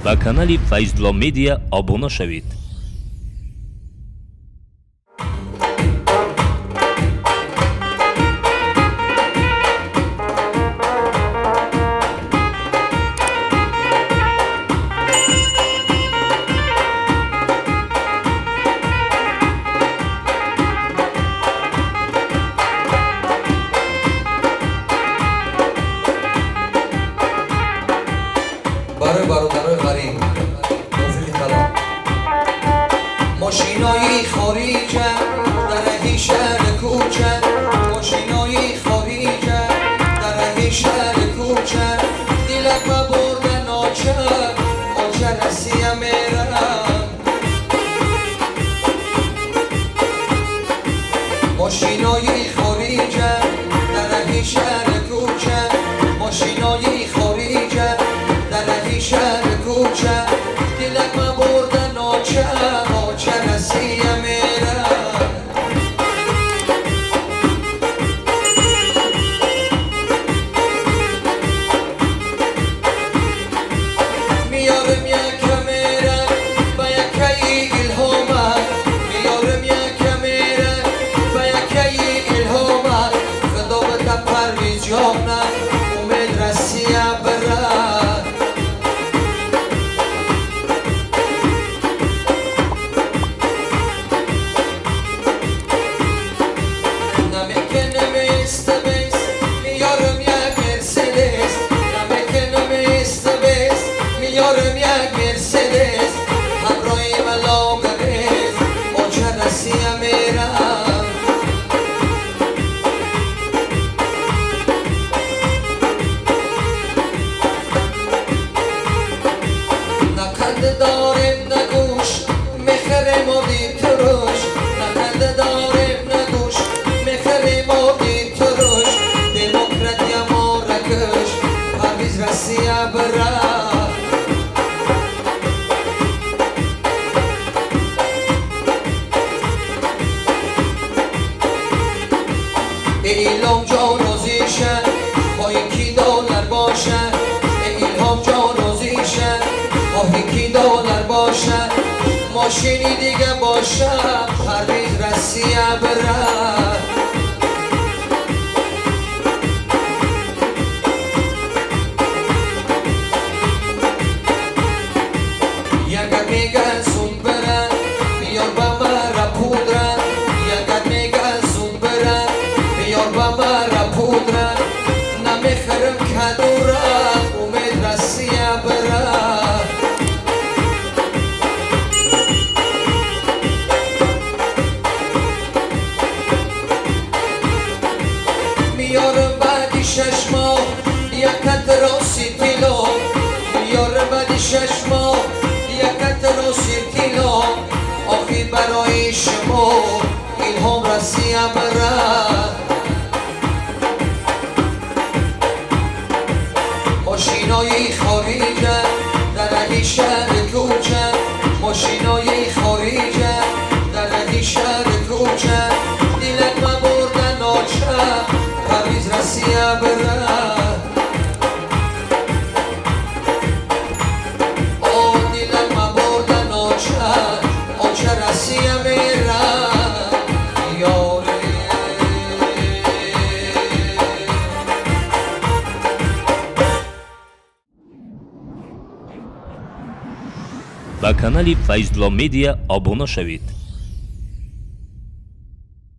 ба канали Файзулло Медиа обуна шавед. برای برادرای غریب موفق کلام ماشینای خارجه در شهر کوچه ماشینای خارجه در شهر کوچه دیلک ببرده ناچه آچه رسیه میرم ماشینای خارجه در شهر کوچه ماشینای خارجه در شهر کوچه دیلک ما برده ناچه آچه رسیه میرم میارم یک میرم با یکی الهامه میارم یک میرم با یکی الهامه خدا بده پرویز جانه امید رسیه برد میارم یک مرسدس همراهی ملا بریز آچه رسیه میرم نکنده داریم نگوش میخریم و دید تروش نکنده داریم نگوش میخریم و دید تروش دموکراتی ما رکش پرویز رسیه برد ایلام جان روزیشه با یکی دلار باشه ایلام جان روزیشه با یکی دلار باشه ماشینی دیگه باشه پرویز رسیه برد یکت میگن زون برن بیار با مرا پودرن یکت میگن زون برن بیار با مرا پودرن نمیخرم کدورن امید رسیه برد میارم بعدی 6 ماه یکت راسی کیلو میارم بعدی 6 ماه یکت راسی کیلو آخی برای شما الهام رسیه برد ماشینای خارجه در شهر کوچه ماشینای خارجه در شهر کوچه دیلک ما برده ناچه پرویز رسیه برد او دیلک ما برده ناچه آچه رسیه میرم یاره ба канали Файзулло Медиа обуна шавед.